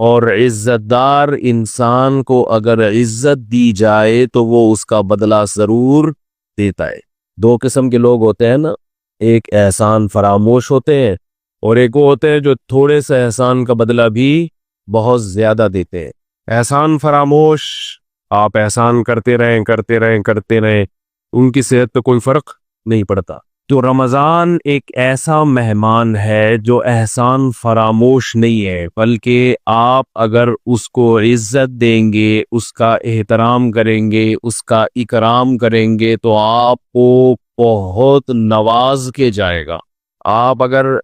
اور عزت دار انسان کو اگر عزت دی جائے تو وہ اس کا بدلہ ضرور دیتا ہے۔ دو قسم کے لوگ ہوتے ہیں نا، ایک احسان فراموش ہوتے ہیں اور ایک وہ ہوتے ہیں جو تھوڑے سے احسان کا بدلہ بھی بہت زیادہ دیتے ہیں۔ احسان فراموش، آپ احسان کرتے رہیں، ان کی صحت پہ کوئی فرق نہیں پڑتا۔ تو رمضان ایک ایسا مہمان ہے جو احسان فراموش نہیں ہے، بلکہ آپ اگر اس کو عزت دیں گے، اس کا احترام کریں گے، اس کا اکرام کریں گے تو آپ کو بہت نواز کے جائے گا۔ آپ اگر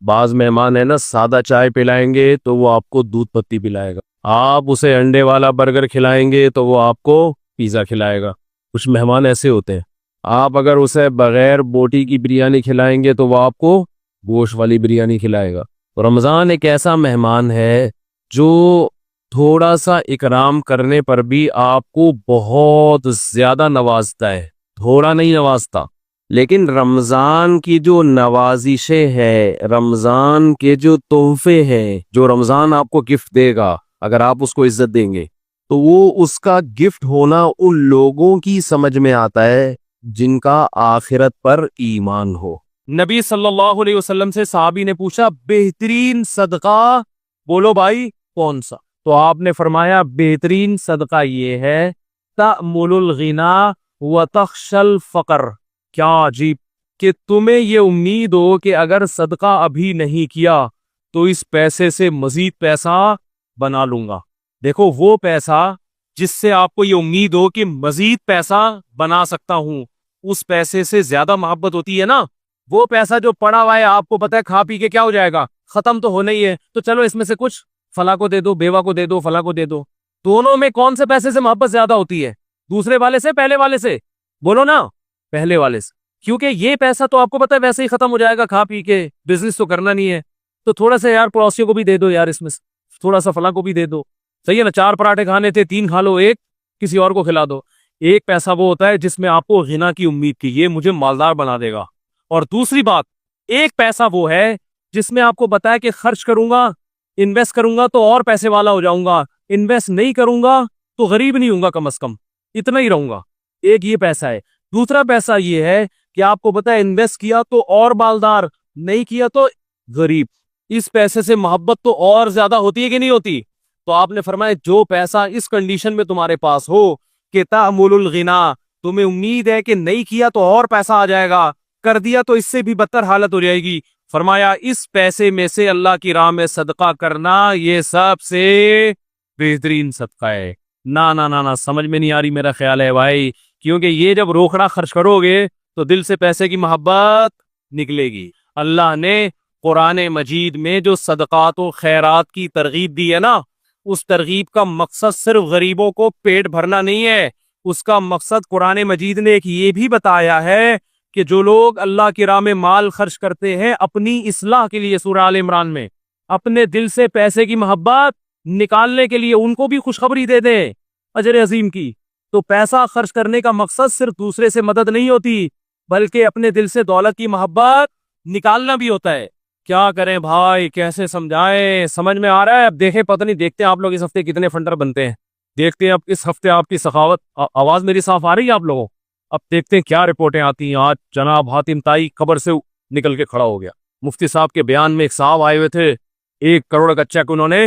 بعض مہمان ہیں نا سادہ چائے پلائیں گے تو وہ آپ کو دودھ پتی پلائے گا، آپ اسے انڈے والا برگر کھلائیں گے تو وہ آپ کو پیزا کھلائے گا۔ کچھ مہمان ایسے ہوتے ہیں، آپ اگر اسے بغیر بوٹی کی بریانی کھلائیں گے تو وہ آپ کو گوشت والی بریانی کھلائے گا۔ رمضان ایک ایسا مہمان ہے جو تھوڑا سا اکرام کرنے پر بھی آپ کو بہت زیادہ نوازتا ہے، تھوڑا نہیں نوازتا۔ لیکن رمضان کی جو نوازشیں ہیں، رمضان کے جو تحفے ہیں، جو رمضان آپ کو گفٹ دے گا اگر آپ اس کو عزت دیں گے تو وہ اس کا گفٹ ہونا ان لوگوں کی سمجھ میں آتا ہے جن کا آخرت پر ایمان ہو۔ نبی صلی اللہ علیہ وسلم سے صحابی نے پوچھا بہترین صدقہ بولو بھائی کون سا؟ تو آپ نے فرمایا بہترین صدقہ یہ ہے تأمل الغنى وتخشى الفقر۔ کیا عجیب کہ تمہیں یہ امید ہو کہ اگر صدقہ ابھی نہیں کیا تو اس پیسے سے مزید پیسہ بنا لوں گا۔ دیکھو وہ پیسہ جس سے آپ کو یہ امید ہو کہ مزید پیسہ بنا سکتا ہوں، اس پیسے سے زیادہ محبت ہوتی ہے نا۔ وہ پیسہ جو پڑا ہوا ہے آپ کو پتہ ہے کھا پی کے کیا ہو جائے گا، ختم تو ہونا ہی ہے، تو چلو اس میں سے کچھ فلاں کو دے دو، بیوہ کو دے دو، فلاں کو دے دو۔ دونوں میں کون سے پیسے سے محبت زیادہ ہوتی ہے؟ دوسرے والے سے، پہلے والے سے؟ بولو نا، پہلے والے سے، کیونکہ یہ پیسہ تو آپ کو پتہ ہے ویسے ہی ختم ہو جائے گا کھا پی کے، بزنس تو کرنا نہیں ہے، تو تھوڑا سا یار پڑوسیوں کو بھی دے دو یار، اس میں تھوڑا سا فلاں کو بھی دے دو، صحیح ہے نا؟ 4 پراٹھے کھانے تھے 3 کھا لو، ایک کسی اور کو کھلا دو۔ ایک پیسہ وہ ہوتا ہے جس میں آپ کو غنا کی امید کی، یہ مجھے مالدار بنا دے گا۔ اور دوسری بات، ایک پیسہ وہ ہے جس میں آپ کو بتایا کہ خرچ کروں گا، انویسٹ کروں گا تو اور پیسے والا ہو جاؤں گا، انویسٹ نہیں کروں گا تو غریب نہیں ہوں گا، کم از کم اتنا ہی رہوں گا۔ ایک یہ پیسہ ہے۔ دوسرا پیسہ یہ ہے کہ آپ کو پتا ہے انویسٹ کیا تو اور مالدار، نہیں کیا تو غریب۔ اس پیسے سے محبت تو اور زیادہ ہوتی ہے کہ نہیں ہوتی؟ تو آپ نے فرمایا جو پیسہ اس کنڈیشن میں تمہارے پاس ہو کہ تأمل الغنا، تمہیں امید ہے کہ نہیں کیا تو اور پیسہ آ جائے گا، کر دیا تو اس سے بھی بدتر حالت ہو جائے گی، فرمایا اس پیسے میں سے اللہ کی راہ میں صدقہ کرنا یہ سب سے بہترین صدقہ ہے۔ نہ سمجھ میں نہیں آ رہی میرا خیال ہے بھائی، کیونکہ یہ جب روکھڑا خرچ کرو گے تو دل سے پیسے کی محبت نکلے گی۔ اللہ نے قرآن مجید میں جو صدقات و خیرات کی ترغیب دی ہے نا، اس ترغیب کا مقصد صرف غریبوں کو پیٹ بھرنا نہیں ہے، اس کا مقصد قرآن مجید نے ایک یہ بھی بتایا ہے کہ جو لوگ اللہ کی راہ میں مال خرچ کرتے ہیں اپنی اصلاح کے لیے، سورہ آل عمران میں، اپنے دل سے پیسے کی محبت نکالنے کے لیے ان کو بھی خوشخبری دے دیں اجر عظیم کی۔ تو پیسہ خرچ کرنے کا مقصد صرف دوسرے سے مدد نہیں ہوتی، بلکہ اپنے دل سے دولت کی محبت نکالنا بھی ہوتا ہے۔ کیا کریں بھائی، کیسے سمجھائیں؟ سمجھ میں آ رہا ہے؟ اب دیکھیں، پتہ نہیں، دیکھتے ہیں آپ لوگ اس ہفتے کتنے فنڈر بنتے ہیں، دیکھتے ہیں اب اس ہفتے آپ کی سخاوت۔ آواز میری صاف آ رہی ہے آپ لوگوں؟ اب دیکھتے ہیں کیا رپورٹیں آتی ہیں۔ آج جناب حاتم طائی قبر سے نکل کے کھڑا ہو گیا۔ مفتی صاحب کے بیان میں ایک صاحب آئے ہوئے تھے، 1 کروڑ کا چیک انہوں نے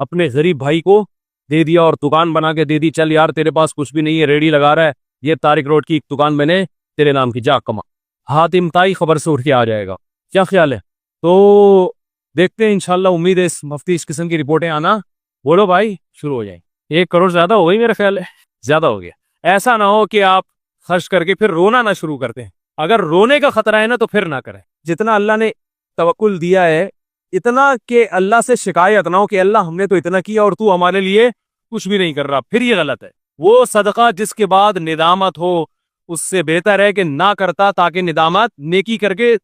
اپنے غریب بھائی کو دے دیا اور دکان بنا کے دے دی، چل یار تیرے پاس کچھ بھی نہیں ہے، ریڈی لگا رہا ہے، یہ طارق روڈ کی ایک دکان میں نے تیرے نام کی، جا کما۔ حاتم طائی خبر سے اٹھ کے آ جائے گا، کیا خیال ہے؟ تو دیکھتے ہیں انشاءاللہ، امید ہے اس مفتی اس قسم کی رپورٹیں آنا، بولو بھائی، شروع ہو جائیں۔ 1 کروڑ زیادہ ہو گئی میرا خیال ہے، زیادہ ہو گیا۔ ایسا نہ ہو کہ آپ خرچ کر کے پھر رونا نہ شروع کرتے ہیں۔ اگر رونے کا خطرہ ہے نا تو پھر نہ کریں۔ جتنا اللہ نے توکل دیا ہے اتنا کہ اللہ سے شکایت نہ ہو کہ اللہ ہم نے تو اتنا کیا اور تو ہمارے لیے کچھ بھی نہیں کر رہا، پھر یہ غلط ہے۔ وہ صدقہ جس کے بعد ندامت ہو اس سے بہتر ہے کہ نہ کرتا، تاکہ ندامت نیکی کر کے،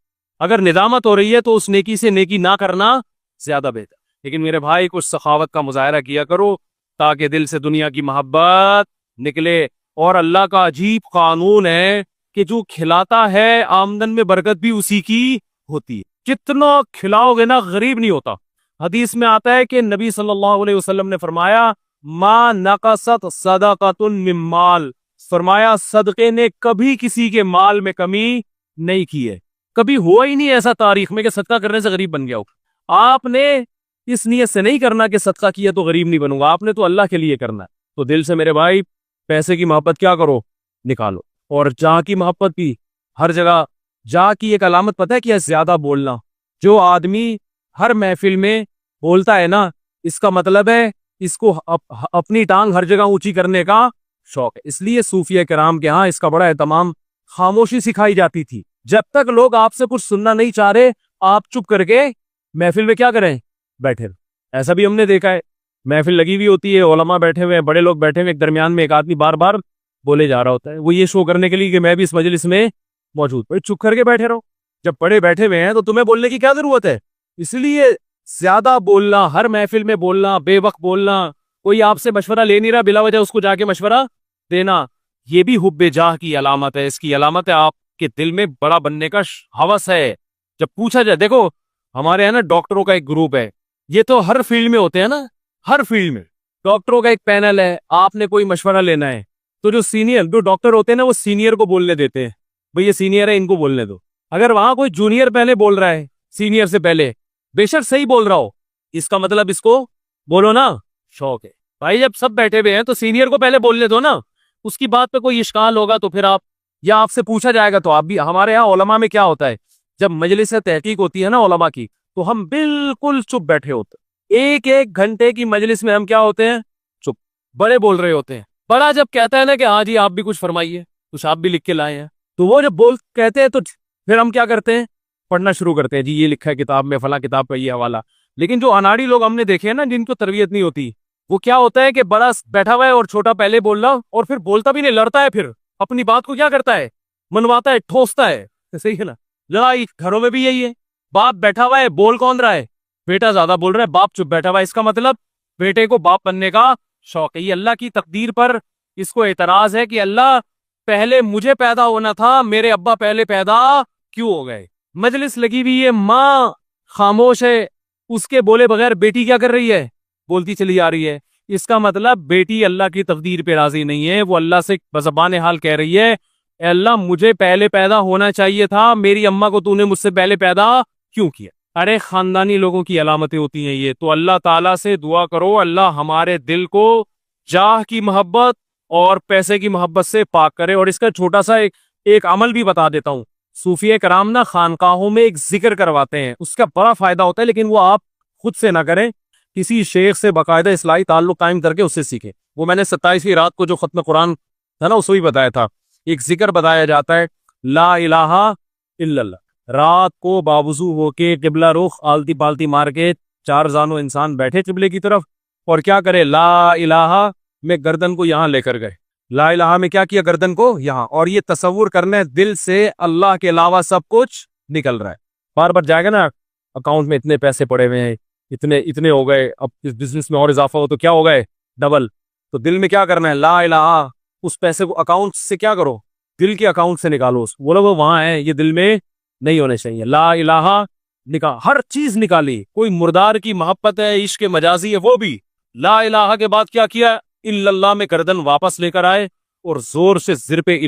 اگر ندامت ہو رہی ہے تو اس نیکی سے نیکی نہ کرنا زیادہ بہتر۔ لیکن میرے بھائی کچھ سخاوت کا مظاہرہ کیا کرو تاکہ دل سے دنیا کی محبت نکلے۔ اور اللہ کا عجیب قانون ہے کہ جو کھلاتا ہے آمدن میں برکت بھی اسی کی ہوتی ہے۔ کتنا کھلاؤ گے نا غریب نہیں ہوتا۔ حدیث میں آتا ہے کہ نبی صلی اللہ علیہ وسلم نے فرمایا ما نقصت صدقۃ من مال، فرمایا صدقے نے کبھی کسی کے مال میں کمی نہیں کی ہے. کبھی ہوا ہی نہیں ایسا تاریخ میں کہ صدقہ کرنے سے غریب بن گیا ہو. آپ نے اس نیت سے نہیں کرنا کہ صدقہ کیا تو غریب نہیں بنوں گا، آپ نے تو اللہ کے لیے کرنا ہے. تو دل سے میرے بھائی پیسے کی محبت کیا کرو، نکالو. اور جہاں کی محبت بھی ہر جگہ. جہاں کی ایک علامت پتہ ہے کیا ہے؟ زیادہ بولنا. جو آدمی ہر محفل میں بولتا ہے نا، اس کا مطلب ہے اس کو اپنی ٹانگ ہر جگہ اونچی کرنے کا شوق ہے. اس لیے صوفیہ کرام کے ہاں اس کا بڑا اہتمام، خاموشی سکھائی جاتی تھی. جب تک لوگ آپ سے کچھ سننا نہیں چاہ رہے آپ چپ کر کے محفل میں کیا کریں، بیٹھے. ایسا بھی ہم نے دیکھا ہے، محفل لگی ہوئی ہوتی ہے، علماء بیٹھے ہوئے ہیں، بڑے لوگ بیٹھے ہوئے، ایک درمیان میں ایک آدمی بار بار بولے جا رہا ہوتا ہے. وہ یہ شو کرنے کے لیے کہ میں بھی اس مجلس میں موجود. بھائی چپ کر کے بیٹھے رہو. جب بڑے بیٹھے ہوئے ہیں تو تمہیں بولنے کی کیا ضرورت ہے؟ اس لیے زیادہ بولنا، ہر محفل میں بولنا، بے وقت بولنا، کوئی آپ سے مشورہ لے نہیں رہا بلا وجہ اس کو جا کے مشورہ دینا، یہ بھی حب جاہ کی علامت ہے. اس کی علامت ہے آپ کے دل میں بڑا بننے کا ہوس ہے. جب پوچھا جائے، دیکھو ہمارے یہاں نا ڈاکٹروں کا ایک گروپ ہے، یہ تو ہر فیلڈ میں ہوتے ہیں نا، ہر فیلڈ میں ڈاکٹروں کا ایک پینل ہے. آپ نے کوئی مشورہ لینا ہے تو جو ڈاکٹر ہوتے ہیں نا وہ سینئر کو بولنے دیتے ہیں، بھئی یہ سینئر ہے ان کو بولنے دو. اگر وہاں کوئی جونیئر پہلے بول رہا ہے سینئر سے پہلے، بے شک صحیح بول رہا ہو، اس کا مطلب اس کو بولو نا شوق ہے. بھائی جب سب بیٹھے ہوئے ہیں تو سینئر کو پہلے بولنے دو نا. اس کی بات پہ کوئی اشکال ہوگا تو پھر آپ سے پوچھا جائے گا تو آپ بھی. ہمارے ہاں علماء میں کیا ہوتا ہے، جب مجلس تحقیق ہوتی ہے نا علماء کی، تو ہم بالکل چپ بیٹھے ہوتے ہیں. ایک ایک گھنٹے کی مجلس میں ہم کیا ہوتے ہیں، چپ. بڑے بول رہے ہوتے ہیں. بڑا جب کہتا ہے نا کہ ہاں جی آپ بھی کچھ فرمائیے، کچھ آپ بھی لکھ کے لائے ہیں، تو وہ جب کہتے ہیں تو پھر ہم کیا کرتے ہیں، پڑھنا شروع کرتے ہیں. جی یہ لکھا ہے کتاب میں، فلاں کتاب کا یہ حوالہ. لیکن جو اناڑی لوگ ہم نے دیکھے ہیں نا، جن کو تربیت نہیں ہوتی، وہ کیا ہوتا ہے کہ بڑا بیٹھا ہوا ہے اور چھوٹا پہلے بول رہا اور پھر بولتا بھی نہیں، لڑتا ہے. پھر اپنی بات کو کیا کرتا ہے، منواتا ہے، ٹھوستا ہے. صحیح ہے نا؟ لڑائی گھروں میں بھی یہی ہے. باپ بیٹھا ہوا ہے، بول کون رہا ہے، بیٹا زیادہ بول رہا ہے، باپ چپ بیٹھا ہوا ہے. اس کا مطلب بیٹے کو باپ بننے کا شوق ہے. یہ اللہ کی تقدیر پر اس کو اعتراض ہے کہ اللہ پہلے مجھے پیدا ہونا تھا، میرے ابا پہلے پیدا کیوں ہو گئے. مجلس لگی ہوئی ہے، ماں خاموش ہے، اس کے بولے بغیر بیٹی کیا کر رہی ہے، بولتی چلی آ رہی ہے. اس کا مطلب بیٹی اللہ کی تقدیر پہ راضی نہیں ہے. وہ اللہ سے بزبان حال کہہ رہی ہے، اے اللہ مجھے پہلے پیدا ہونا چاہیے تھا، میری اماں کو تو نے مجھ سے پہلے پیدا کیوں کیا. ارے خاندانی لوگوں کی علامتیں ہوتی ہیں یہ. تو اللہ تعالیٰ سے دعا کرو اللہ ہمارے دل کو جاہ کی محبت اور پیسے کی محبت سے پاک کرے. اور اس کا چھوٹا سا ایک عمل بھی بتا دیتا ہوں. صوفیہ کرام نا خانقاہوں میں ایک ذکر کرواتے ہیں، اس کا بڑا فائدہ ہوتا ہے، لیکن وہ آپ خود سے نہ کریں، کسی شیخ سے باقاعدہ اصلاحی تعلق قائم کر کے اس سے سیکھیں. وہ میں نے 27ویں رات کو جو ختم قرآن تھا نا اس کو بھی بتایا تھا. ایک ذکر بتایا جاتا ہے، لا الہ الا اللہ. رات کو باوضو ہو کے قبلہ رخ آلتی پالتی مار کے 4 زانو انسان بیٹھے قبلے کی طرف، اور کیا کرے، لا الہ میں گردن کو یہاں لے کر گئے. لا الہ میں کیا کیا، گردن کو یہاں. اور یہ تصور کرنا ہے دل سے اللہ کے علاوہ سب کچھ نکل رہا ہے. بار بار جائے گا نا اکاؤنٹ میں اتنے پیسے پڑے ہوئے ہیں، اتنے ہو گئے، اب اس بزنس میں اور اضافہ ہو تو کیا ہو گئے، ڈبل. تو دل میں کیا کرنا ہے، لا الہ. اس پیسے کو اکاؤنٹ سے کیا کرو، دل کے اکاؤنٹ سے نکالو. بولو وہ وہاں ہے، یہ دل میں نہیں ہونے چاہیے. لا الہ نکال، ہر چیز نکالی. کوئی مردار کی محبت ہے، عشق مجازی ہے، وہ بھی لا الہ کے بعد کیا الا اللہ میں گردن واپس لے کر آئے اور زور سے زر پہ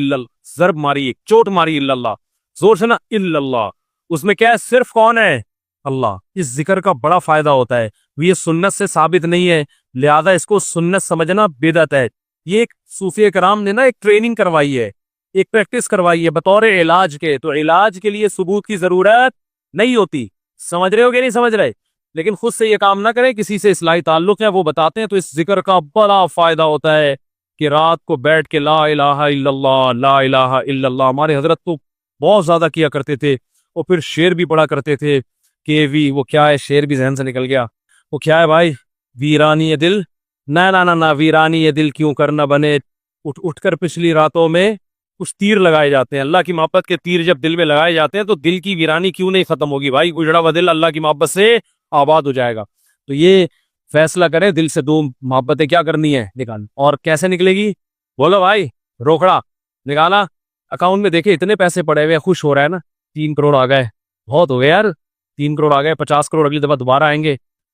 ضرب ماری، ایک چوٹ ماری، الا اللہ زور سے نا، الا اللہ. اس میں کیا ہے، صرف کون ہے، اللہ. اس ذکر کا بڑا فائدہ ہوتا ہے. یہ سنت سے ثابت نہیں ہے، لہذا اس کو سنت سمجھنا بدعت ہے. یہ ایک صوفیہ کرام نے نا ایک ٹریننگ کروائی ہے، ایک پریکٹس کروائی ہے بطور علاج کے. تو علاج کے لیے ثبوت کی ضرورت نہیں ہوتی. سمجھ رہے ہو کہ نہیں سمجھ رہے؟ لیکن خود سے یہ کام نہ کریں، کسی سے اصلاحی تعلق ہے وہ بتاتے ہیں تو اس ذکر کا بڑا فائدہ ہوتا ہے کہ رات کو بیٹھ کے لا الہ الا اللہ، لا الہ الا اللہ. ہمارے حضرت تو بہت زیادہ کیا کرتے تھے، اور پھر شعر بھی پڑھا کرتے تھے کہ وہ کیا ہے، شعر بھی ذہن سے نکل گیا. وہ کیا ہے بھائی، ویرانی دل، نہ ویرانی دل کیوں کرنا بنے، اٹھ کر پچھلی راتوں میں کچھ تیر لگائے جاتے ہیں. اللہ کی محبت کے تیر جب دل میں لگائے جاتے ہیں تو دل کی ویرانی کیوں نہیں ختم ہوگی بھائی. اجڑا ہوا دل اللہ کی محبت سے آباد ہو جائے گا. تو یہ فیصلہ کرے دل سے 2 محبتیں کیا کرنی ہے، نکال. اور کیسے نکلے گی، بولو بھائی، روکڑا نکالا، اکاؤنٹ میں دیکھے اتنے پیسے پڑے ہوئے، خوش ہو رہا ہے نا، 3 کروڑ آ گئے، بہت ہو گئے یار، 3 کروڑ آ گئے، 50 کروڑ اگلی دفعہ دوبارہ آئیں گے.